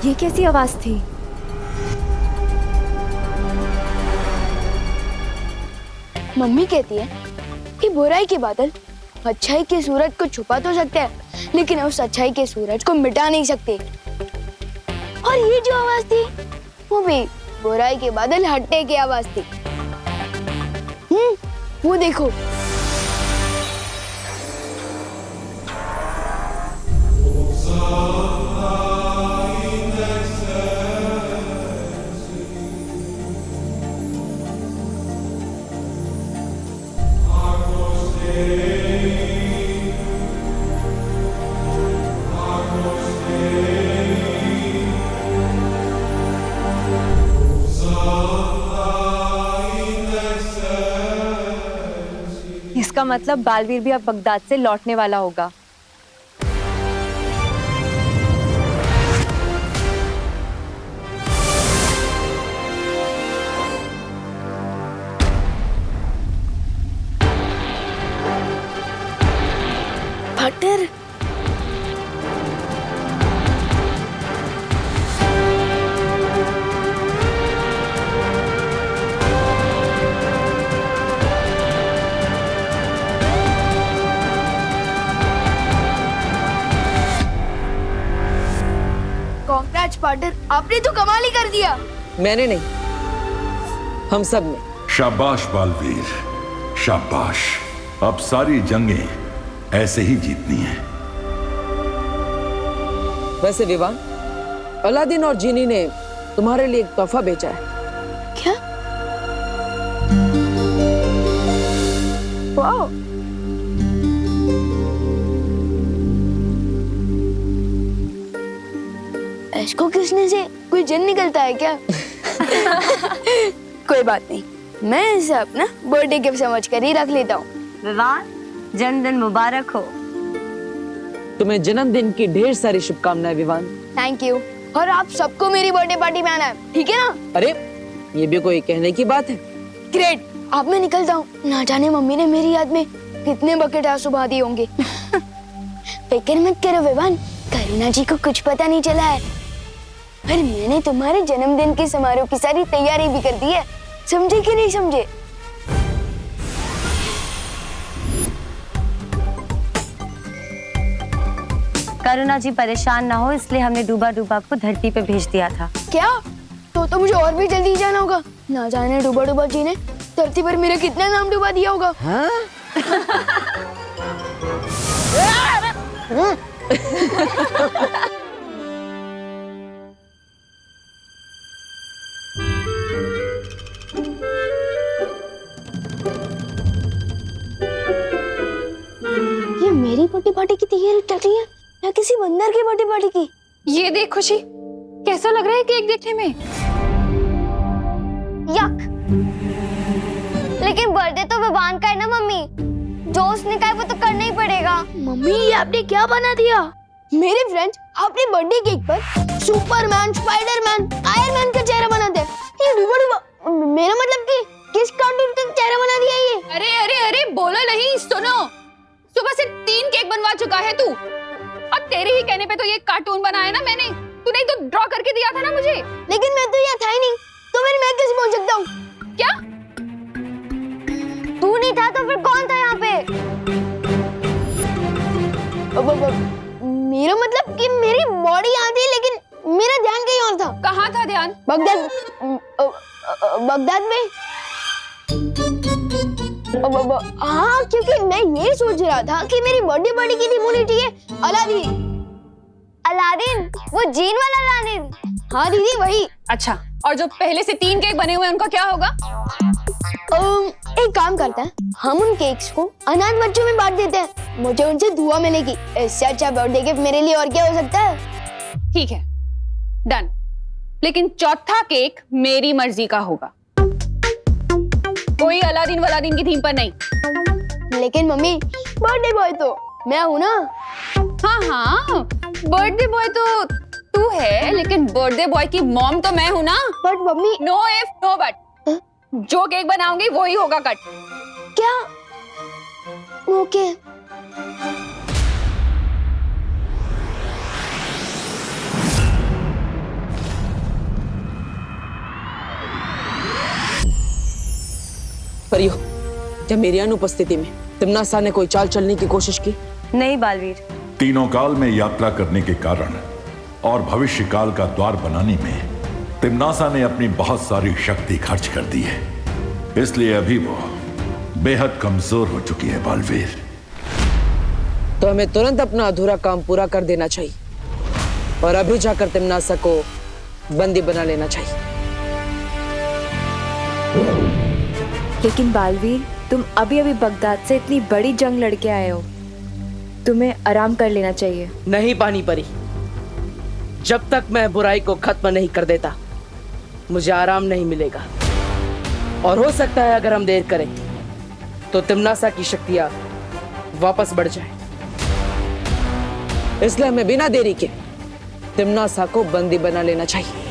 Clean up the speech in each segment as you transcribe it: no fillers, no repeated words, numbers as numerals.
ये कैसी आवाज थी? मम्मी कहती है कि बुराई के बादल अच्छाई के सूरज को छुपा तो सकते हैं, लेकिन उस अच्छाई के सूरज को मिटा नहीं सकते। और ये जो आवाज थी वो भी बुराई के बादल हटने की आवाज थी। वो देखो। इसका मतलब बालवीर भी अब बगदाद से लौटने वाला होगा। पार्टनर, कांग्रेट्स पार्टनर, आपने तो कमाल ही कर दिया। मैंने नहीं, हम सब ने। शाबाश बालवीर, शाबाश। अब सारी जंगें ऐसे ही जीतनी है। वैसे विवान, अलादीन और जीनी ने तुम्हारे लिए एक तोहफा भेजा है। क्या? वाओ। इसको किसने से कोई जिन निकलता है क्या? कोई बात नहीं, मैं इसे अपना बर्थडे गिफ्ट समझ कर ही रख लेता हूँ। विवान, जन्मदिन मुबारक हो। तुम्हें जन्मदिन की ढेर सारी शुभकामनाएं विवान। Thank you. और आप सबको मेरी बर्थडे पार्टी में आना है, ठीक है ना? अरे ये भी कोई कहने की बात है? ग्रेट। अब मैं निकलता हूँ। ना जाने मम्मी ने मेरी याद में कितने बकेट आंसू बहा दिए होंगे। फिक्र मत करो विवान, करीना जी को कुछ पता नहीं चला है। पर मैंने तुम्हारे जन्मदिन के समारोह की सारी तैयारी भी कर दी है। समझे कि नहीं समझे? करुणा जी परेशान ना हो इसलिए हमने डूबा डूबा को धरती पे भेज दिया था। क्या? तो मुझे और भी जल्दी जाना होगा। ना जाने डूबा डूबा जी ने धरती पर मेरा कितना नाम डूबा दिया होगा। हाँ? ये मेरी बर्थडे पार्टी की तैयारी चल रही है या किसी बंदर की बर्थडे पार्टी की? ये देख खुशी, कैसा लग रहा है केक देखने में? यक। लेकिन बर्थडे तो विवान का है ना मम्मी, जो उसने कहा वो तो करना ही पड़ेगा। मम्मी ये आपने क्या बना दिया? मेरे फ्रेंड्स अपने बर्थडे केक पर सुपरमैन, स्पाइडरमैन, आयरन मैन का चेहरा बना दिया। ये डूबा डूबा, मेरा मतलब कि किस कार्टून का चेहरा बना दिया ये? अरे अरे अरे बोलो नहीं, सुनो। सुबह से 3 केक बनवा चुका है तू, और तेरे ही कहने पे तो ये कार्टून बनाया ना मैंने। तूने ही तो ड्रॉ करके दिया था ना मुझे। लेकिन मैं तो यहाँ था ही नहीं, तो फिर मैं कैसे बोल सकता हूँ? क्या? तू नहीं था तो फिर कौन था यहाँ पे? मेरा मतलब कि मेरी बॉडी यहाँ थी लेकिन मेरा ध्यान कहीं और था। कहाँ था ध्यान? बगदाद, बगदाद में। हाँ, क्योंकि मैं ये सोच रहा था कि मेरी बर्थडे पार्टी की थीम होनी चाहिए अलादीन। अलादीन? वो जीन वाला अलादीन? हाँ दीदी वही। अच्छा, और जो पहले से 3 केक बने हुए हैं उनका क्या होगा? एक काम करते हैं, हम उन केक्स को अनाथ बच्चों में बांट देते हैं। मुझे उनसे दुआ मिलेगी। इससे अच्छा बर्थडे गिफ्ट मेरे लिए और क्या हो सकता है? ठीक है, डन। लेकिन चौथा केक मेरी मर्जी का होगा, कोई अलादीन वलादीन की थीम पर नहीं। लेकिन मम्मी, बर्थडे बॉय तो मैं हूँ ना। हाँ हाँ, बर्थडे बॉय तो तू है, लेकिन बर्थडे बॉय की मॉम तो मैं हूँ ना। But mummy. No if no but. जो केक बनाऊंगी वो ही होगा कट। क्या? ओके। आर्यो, क्या मेरी अनुपस्थिति में तिम्नासा ने कोई चाल चलने की कोशिश की? नहीं बालवीर, तीनों काल में यात्रा करने के कारण और भविष्य काल का द्वार बनाने में तिम्नासा ने अपनी बहुत सारी शक्ति खर्च कर दी है, इसलिए अभी वो बेहद कमजोर हो चुकी है बालवीर। तो हमें तुरंत अपना अधूरा काम पूरा कर देना चाहिए और अभी जाकर तिम्नासा को बंदी बना लेना चाहिए। लेकिन बालवीर, तुम अभी अभी बगदाद से इतनी बड़ी जंग लड़के आए हो, तुम्हें आराम कर लेना चाहिए। नहीं पानी परी, जब तक मैं बुराई को खत्म नहीं कर देता मुझे आराम नहीं मिलेगा। और हो सकता है अगर हम देर करें तो तिम्नासा की शक्तियां वापस बढ़ जाए। इसलिए हमें बिना देरी के तिम्नासा को बंदी बना लेना चाहिए।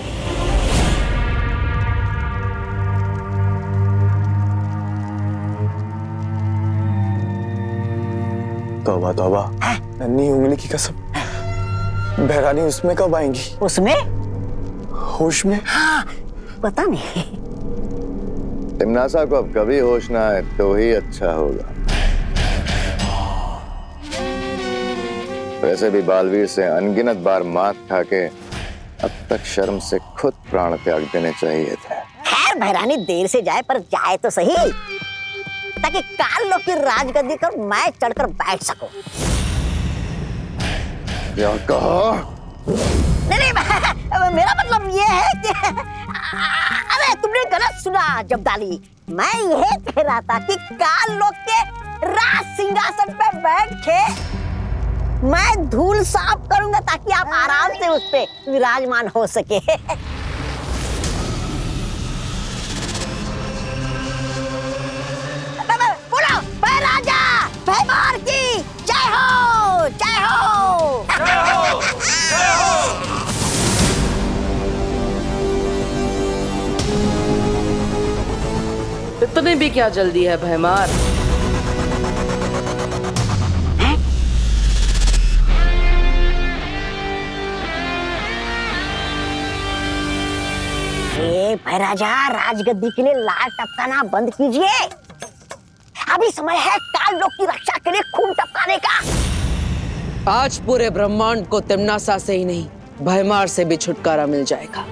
तौबा तौबा, नन्ही उंगली की कसम, बहरानी उसमें कब आएंगी? उसमें? होश में? हाँ, पता नहीं। तिम्नासा को अब कभी होश ना आए तो ही अच्छा होगा। वैसे भी बालवीर से अनगिनत बार मात खा के अब तक शर्म से खुद प्राण त्याग देने चाहिए थे। खैर बहरानी देर से जाए पर जाए तो सही, ताकि काल लोग की राजगद्दी पर मैं चढ़कर बैठ सकूं। क्या कहा? नहीं, मेरा मतलब ये है कि अरे तुमने गलत सुना जब्दाली। मैं ये कह रहा था कि काल लोग के राज सिंहासन पे बैठ के मैं धूल साफ करूंगा ताकि आप आराम से उस पे विराजमान हो सके। बोलो, मैं राजा भैमार की जय हो, जय हो, जय हो, जय हो। इतने भी क्या जल्दी है भैमार? भैराजा, राजगद्दी के लिए लाल टपकाना बंद कीजिए। अभी समय है काल लोग की रक्षा के लिए खून टपकाने का। आज पूरे ब्रह्मांड को तिम्नासा से ही नहीं, भैमार से भी छुटकारा मिल जाएगा।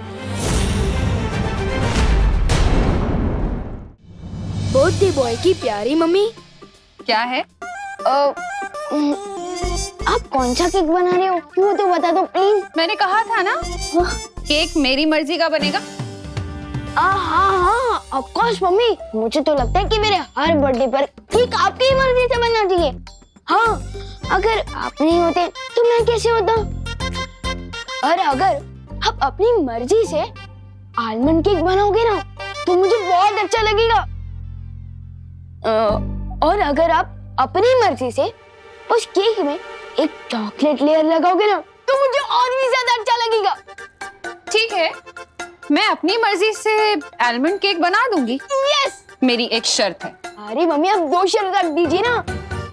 बर्थडे बॉय की प्यारी मम्मी। क्या है? आप कौन सा केक बना रहे हो वो तो बता दो प्लीज। मैंने कहा था ना, केक मेरी मर्जी का बनेगा। हाँ, ऑफ कोर्स मम्मी। मुझे तो लगता है कि मेरे हर बर्थडे पर केक आपकी ही मर्जी से बनना चाहिए। हाँ, अगर आप नहीं होते तो मैं कैसे होता? और अगर आप अपनी मर्जी से आलमंड केक बनाओगे ना तो मुझे बहुत अच्छा लगेगा। और अगर आप अपनी मर्जी से उस केक में एक चॉकलेट लेयर लगाओगे ना तो मुझे और भी ज्यादा अच्छा लगेगा। ठीक है, मैं अपनी मर्जी से आलमंड केक बना दूंगी। यस। मेरी एक शर्त है। अरे मम्मी, आप 2 शर्त रख दीजिए ना,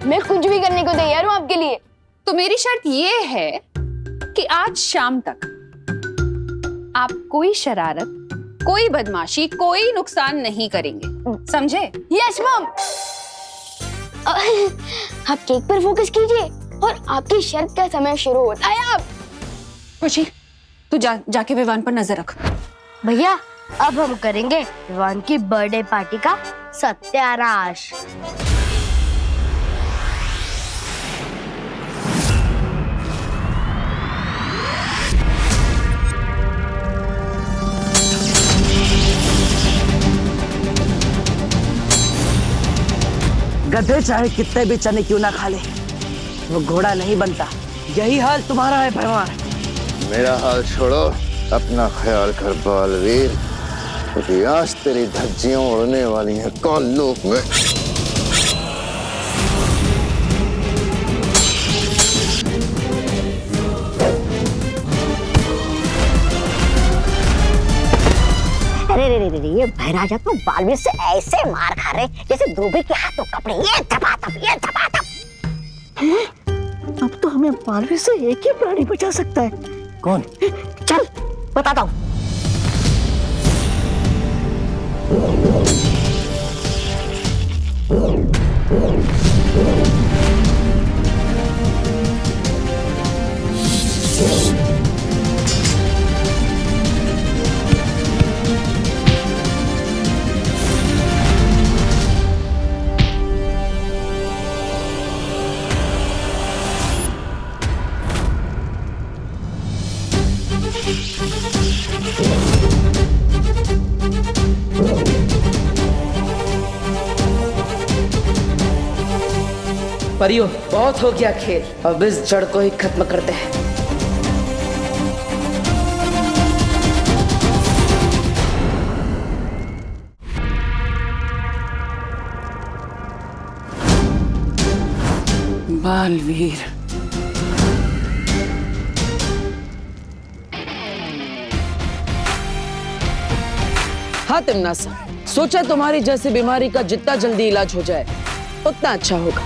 मैं कुछ भी करने को तैयार हूँ आपके लिए। तो मेरी शर्त ये है कि आज शाम तक आप कोई शरारत, कोई बदमाशी, कोई नुकसान नहीं करेंगे, समझे? Yes mom. आप केक पर फोकस कीजिए और आपकी शर्त का समय शुरू होता है। आप खुशी, तू जाके विवान पर नजर रख। भैया अब हम करेंगे विवान की बर्थडे पार्टी का सत्यानाश। गधे चाहे कितने भी चने क्यों ना खा ले, वो घोड़ा नहीं बनता। यही हाल तुम्हारा है भैमार। मेरा हाल छोड़ो, अपना ख्याल कर बालवीर, क्योंकि आज तेरी धज्जियां उड़ने वाली हैं काल लोक में। अरे रे रे रे, ये भैराजा तो बालवीर से ऐसे मार खा रहे जैसे धोबी के हाथों कपड़े। ये थपाथप, ये थपाथप। अब तो हमें बालवीर से एक ही प्राणी बचा सकता है। कौन? चल बताता हूँ। परियों, बहुत हो गया खेल, अब इस जड़ को ही खत्म करते हैं। बालवीर, हाँ तिमनासा, सोचा तुम्हारी जैसी बीमारी का जितना जल्दी इलाज हो जाए उतना अच्छा होगा।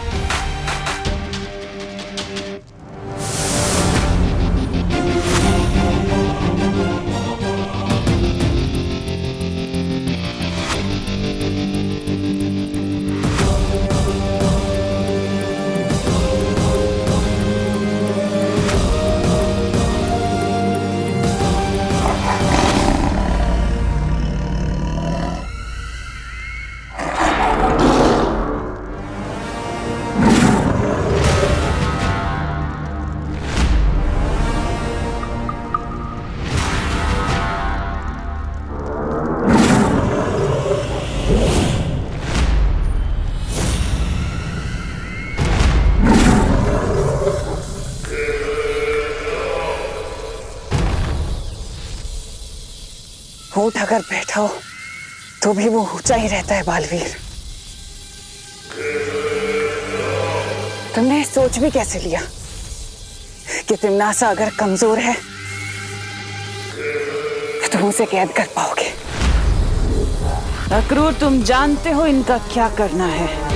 ऊंट अगर बैठा हो तो भी वो ऊंचा ही रहता है बालवीर। तुमने सोच भी कैसे लिया कि तिमनासा अगर कमजोर है तो तुम उसे कैद कर पाओगे? अक्रूर, तुम जानते हो इनका क्या करना है।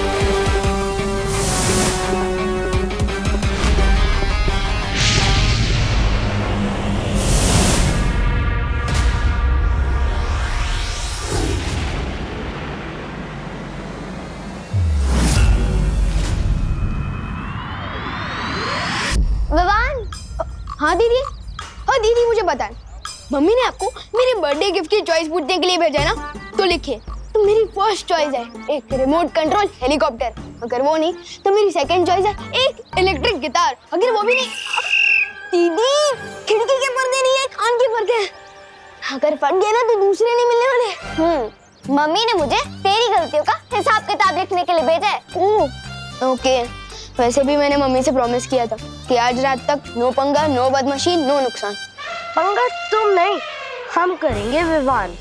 हाँ दीदी, हाँ दीदी, मुझे बताएं, मम्मी ने आपको मेरे बर्थडे गिफ्ट की चॉइस पूछने के लिए भेजा है ना? तो लिखिए, तो मेरी फर्स्ट चॉइस है एक रिमोट कंट्रोल हेलीकॉप्टर, अगर वो नहीं तो मेरी सेकंड चॉइस है एक इलेक्ट्रिक गिटार, अगर वो भी नहीं। दीदी, खिड़की के पर्दे नहीं है, कान के पर्दे हैं, अगर फट गए ना तो दूसरे नहीं मिलने वाले। मम्मी ने मुझे तेरी गलतियों का हिसाब किताब लिखने के लिए भेजा है। ओके, वैसे भी मैंने मम्मी से प्रॉमिस किया था कि आज रात तक नो पंगा, नो बदमाशी, नो नुकसान। पंगा तुम नहीं, हम करेंगे विवान।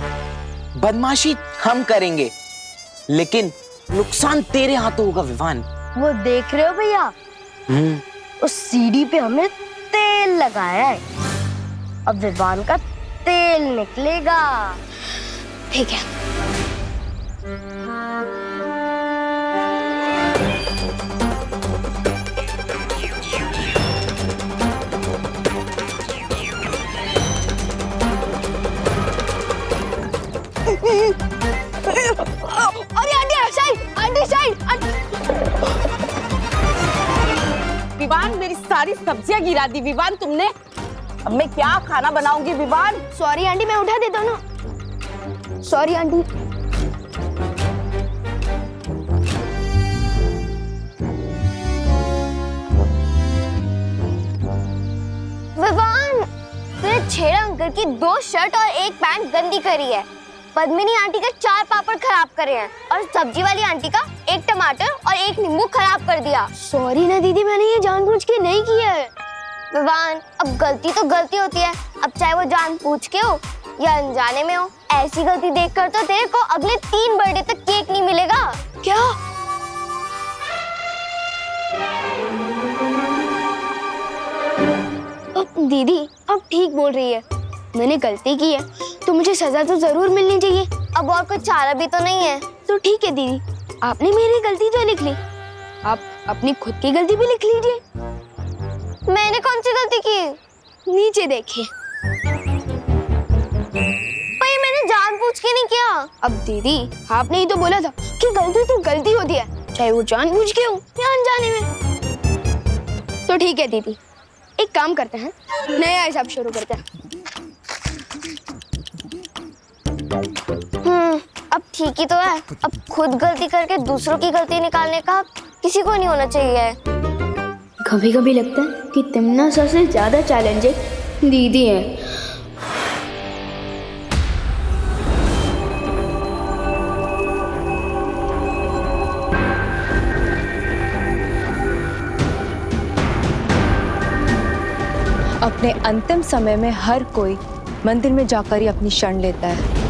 बदमाशी हम करेंगे, लेकिन नुकसान तेरे हाथों होगा विवान। वो देख रहे हो भैया, उस सीढ़ी पे हमने तेल लगाया है, अब विवान का तेल निकलेगा। ठीक है। विवान, मेरी सारी सब्जियां गिरा दी विवान तुमने। अब मैं क्या खाना बनाऊंगी विवान? सॉरी आंटी, मैं उठा देता हूँ ना। Sorry aunty. विवान, तूने छेड़ा अंकल की 2 शर्ट और 1 पैंट गंदी करी है, पद्मिनी आंटी के 4 पापड़ खराब करे हैं, और सब्जी वाली आंटी का 1 टमाटर और 1 नींबू खराब कर दिया। सॉरी ना दीदी, मैंने ये जानबूझ के नहीं किया है। विवान, अब गलती तो गलती होती है, अब चाहे वो जानबूझ के हो या अनजाने में हो, ऐसी गलती देखकर तो तेरे को अगले 3 बर्थडे तक केक नहीं मिलेगा। क्या? अब दीदी, अब ठीक बोल रही है, मैंने गलती की है तो मुझे सजा तो जरूर मिलनी चाहिए। अब और कोई चारा भी तो नहीं है। तो ठीक है दीदी, आपने मेरी गलती तो लिख ली, आप अपनी खुद की गलती भी लिख लीजिए। मैंने कौन सी गलती की? नीचे देखिए। भाई, मैंने जानबूझ के नहीं किया। अब दीदी, आपने ही तो बोला था कि गलती तो गलती होती है, चाहे वो जानबूझ के हो या अनजाने में। तो ठीक है दीदी, एक काम करते हैं, नया हिसाब शुरू करते हैं। अब ठीक ही तो है, अब खुद गलती करके दूसरों की गलती निकालने का किसी को नहीं होना चाहिए। कभी कभी लगता है कि तिमनासा से ज्यादा चैलेंजिंग दीदी है। अपने अंतिम समय में हर कोई मंदिर में जाकर ही अपनी शरण लेता है।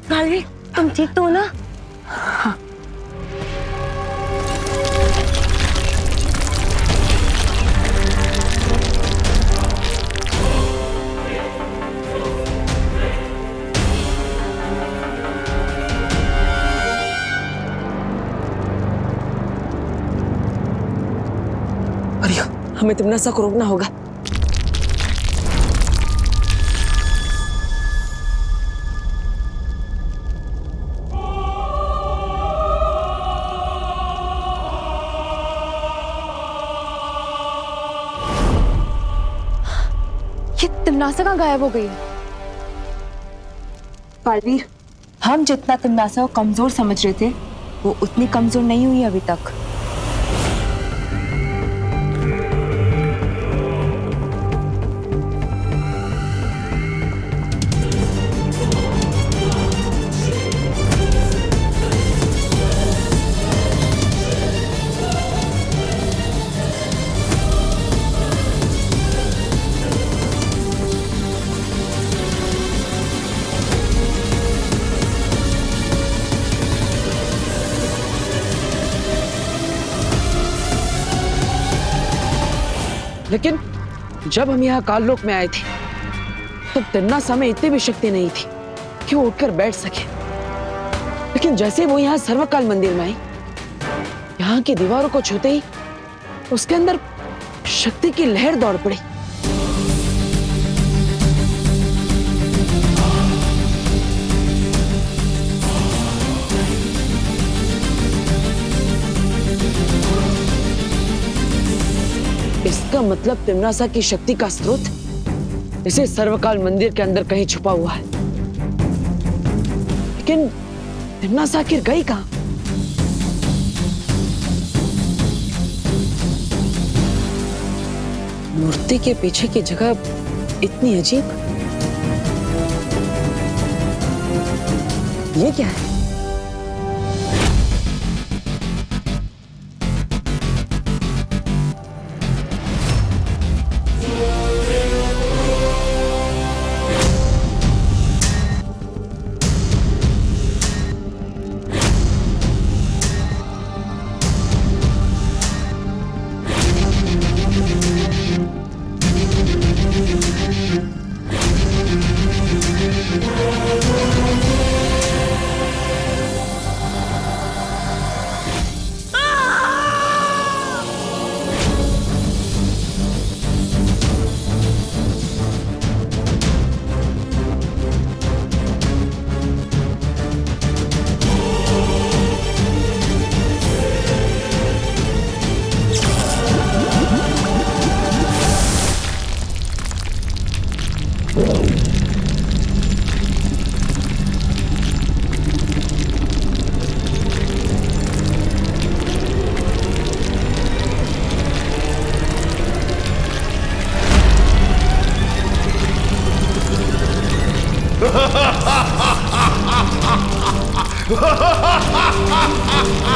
मालवी, तुम ठीक तो हो ना? हाँ। अरे हमें तिमनासा को रोकना होगा। ये तिमनासा कहाँ गायब हो गई? बालवीर, हम जितना तिमनासा को कमजोर समझ रहे थे वो उतनी कमजोर नहीं हुई अभी तक। लेकिन जब हम यहाँ काललोक में आए थे तब तिमनासा में इतनी भी शक्ति नहीं थी कि वो उठकर बैठ सके। लेकिन जैसे वो यहाँ सर्वकाल मंदिर में आई, यहाँ की दीवारों को छूते ही उसके अंदर शक्ति की लहर दौड़ पड़ी। इसका मतलब तिमनासा की शक्ति का स्रोत इसे सर्वकाल मंदिर के अंदर कहीं छुपा हुआ है। लेकिन तिमनासा आखिर गई कहां? मूर्ति के पीछे की जगह इतनी अजीब, ये क्या है? Ha ha ha ha ha!